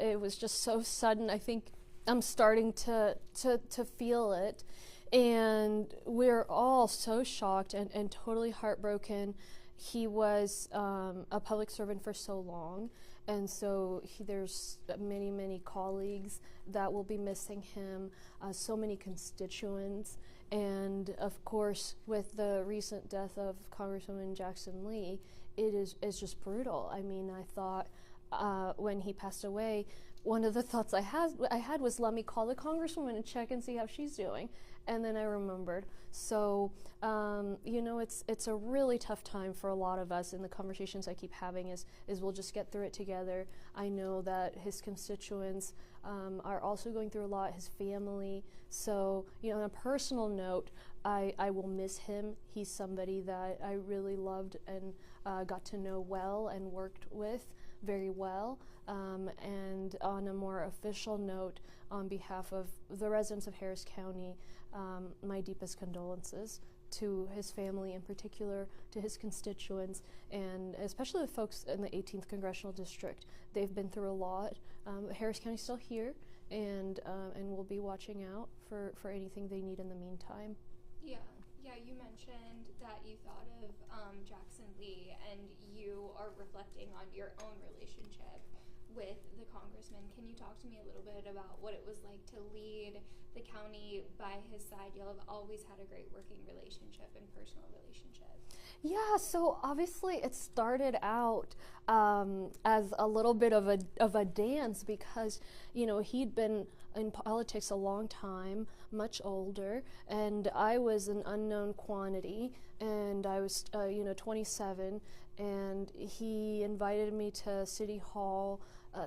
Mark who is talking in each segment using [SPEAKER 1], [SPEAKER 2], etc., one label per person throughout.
[SPEAKER 1] it was just so sudden. I think I'm starting to feel it. And we're all so shocked and totally heartbroken. He was a public servant for so long, and so there's many, many colleagues that will be missing him, so many constituents, and of course, with the recent death of Congresswoman Jackson Lee, it's just brutal. I mean, I thought when he passed away, one of the thoughts I had was, let me call the Congresswoman and check and see how she's doing. And then I remembered. So, it's a really tough time for a lot of us, and the conversations I keep having is we'll just get through it together. I know that his constituents are also going through a lot, his family. So, on a personal note, I will miss him. He's somebody that I really loved and got to know well and worked with very well. And on a more official note, on behalf of the residents of Harris County, my deepest condolences to his family, in particular to his constituents, and especially the folks in the 18th Congressional District. They've been through a lot. Harris County's still here, and we'll be watching out for anything they need in the meantime.
[SPEAKER 2] Yeah, you mentioned that you thought of Jackson Lee, and you are reflecting on your own relationship with the congressman. Can you talk to me a little bit about what it was like to lead the county by his side? Y'all have always had a great working relationship and personal relationship.
[SPEAKER 1] Yeah, so obviously it started out as a little bit of a dance because, he'd been in politics a long time, much older, and I was an unknown quantity, and I was, 27, and he invited me to City Hall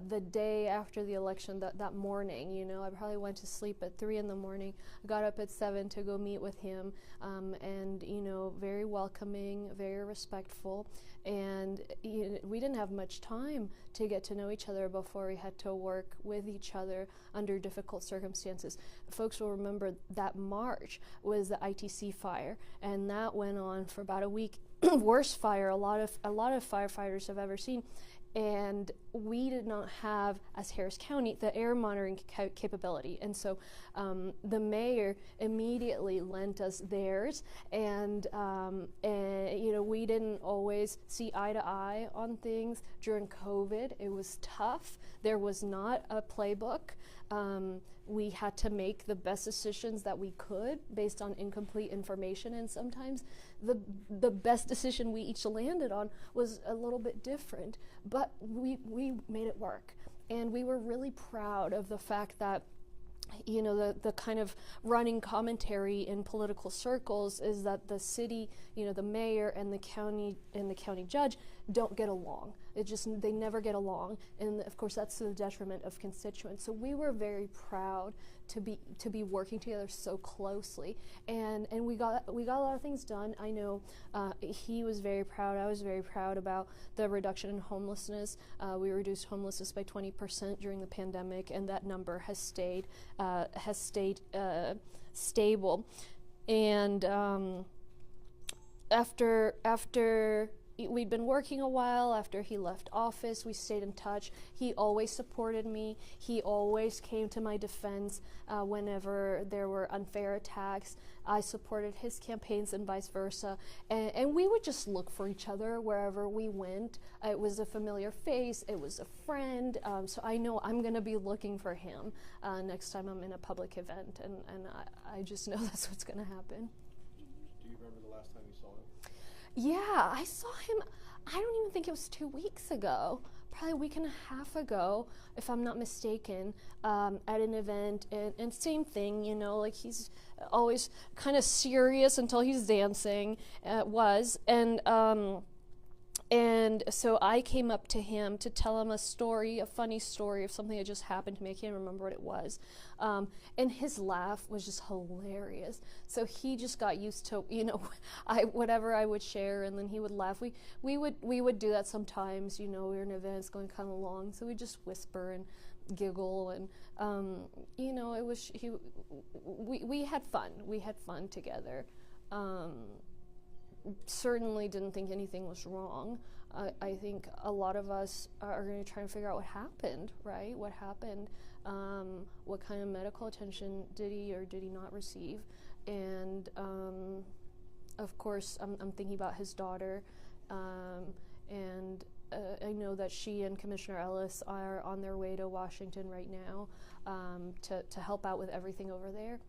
[SPEAKER 1] the day after the election, that morning. I probably went to sleep at 3 in the morning, got up at 7 to go meet with him, and very welcoming, very respectful, and we didn't have much time to get to know each other before we had to work with each other under difficult circumstances. Folks will remember that March was the ITC fire, and that went on for about a week. Worst fire a lot of firefighters have ever seen. And we did not have, as Harris County, the air monitoring capability. And so the mayor immediately lent us theirs. And we didn't always see eye to eye on things. During COVID, it was tough. There was not a playbook. We had to make the best decisions that we could based on incomplete information, and sometimes the best decision we each landed on was a little bit different, but we made it work. And we were really proud of the fact that the kind of running commentary in political circles is that the city, the mayor and the county judge don't get along. They never get along, and of course that's to the detriment of constituents. So we were very proud to be working together so closely, and we got a lot of things done. I know he was very proud. I was very proud about the reduction in homelessness. We reduced homelessness by 20% during the pandemic, and that number has stayed stable. And after we'd been working a while, after he left office, we stayed in touch. He always supported me. He always came to my defense whenever there were unfair attacks. I supported his campaigns and vice versa. And we would just look for each other wherever we went. It was a familiar face. It was a friend. So I know I'm going to be looking for him next time I'm in a public event. And I just know that's what's going to happen.
[SPEAKER 3] Do you remember the last time you saw him?
[SPEAKER 1] Yeah, I saw him, I don't even think it was 2 weeks ago, probably a week and a half ago, if I'm not mistaken, at an event, and same thing, he's always kind of serious until he's dancing, and so I came up to him to tell him a funny story of something that just happened to me. I can't remember what it was. And his laugh was just hilarious. So he just got used to, whatever I would share, and then he would laugh. We would do that sometimes, we were in events going kind of long, so we just whisper and giggle, and it was we had fun. We had fun together. Certainly didn't think anything was wrong. I think a lot of us are going to try and figure out what happened, right? What happened? What kind of medical attention did he or did he not receive? And of course, I'm thinking about his daughter, and I know that she and Commissioner Ellis are on their way to Washington right now to help out with everything over there.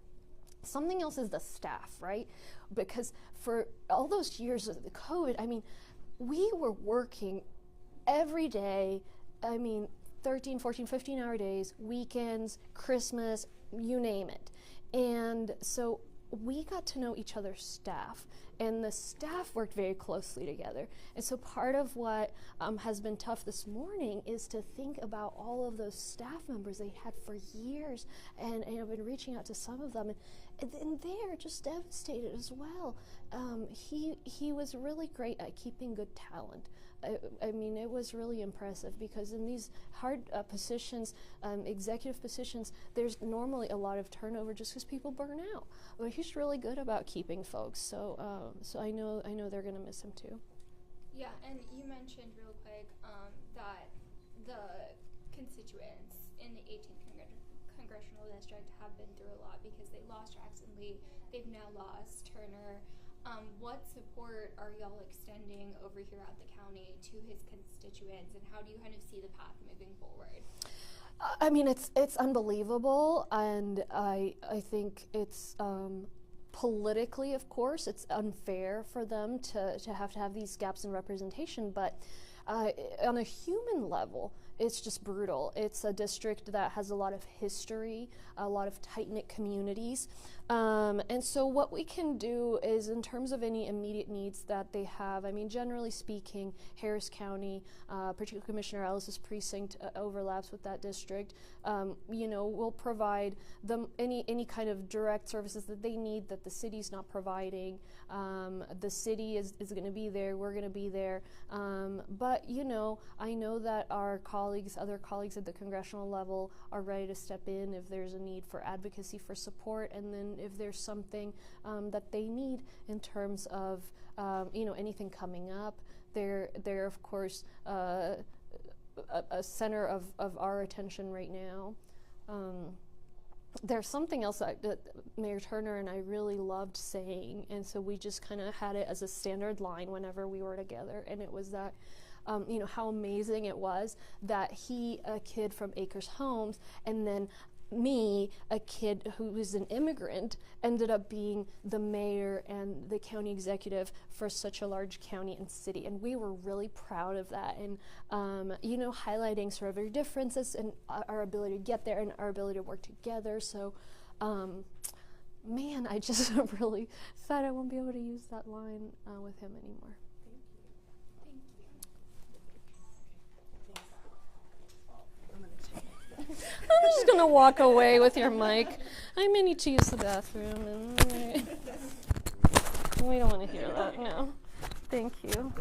[SPEAKER 1] Something else is the staff, right? Because for all those years of the COVID, I mean, we were working every day, 13, 14, 15-hour days, weekends, Christmas, you name it. And so we got to know each other's staff, and the staff worked very closely together. And so part of what has been tough this morning is to think about all of those staff members they had for years, and I've been reaching out to some of them, and they're just devastated as well. He was really great at keeping good talent. I mean, it was really impressive, because in these hard positions, executive positions, there's normally a lot of turnover just because people burn out. But he's really good about keeping folks. So I know they're going to miss him too.
[SPEAKER 2] Yeah, and you mentioned real quick that the constituents in the 18th congressional district have been through a lot because they lost Jackson Lee. They've now lost Turner. What support are y'all extending over here at the county to his constituents, and how do you kind of see the path moving forward?
[SPEAKER 1] I mean, it's unbelievable, and I think it's politically, of course, it's unfair for them to have these gaps in representation, but on a human level, it's just brutal. It's a district that has a lot of history, a lot of tight-knit communities. And so what we can do is, in terms of any immediate needs that they have, I mean, generally speaking, Harris County, particularly Commissioner Ellis's precinct overlaps with that district. We'll provide them any kind of direct services that they need that the city's not providing. The city is going to be there, we're going to be there. But, I know that our other colleagues at the congressional level are ready to step in if there's a need for advocacy, for support, and then if there's something that they need in terms of anything coming up. They're of course a center of our attention right now. There's something else that Mayor Turner and I really loved saying, and so we just kind of had it as a standard line whenever we were together, and it was that how amazing it was that he, a kid from Acres Homes, and then me, a kid who was an immigrant, ended up being the mayor and the county executive for such a large county and city. And we were really proud of that, and highlighting sort of our differences and our ability to get there and our ability to work together. So man, I just really sad I won't be able to use that line with him anymore. I'm just going to walk away with your mic. I may need to use the bathroom. And we don't want to hear that, no. Thank you.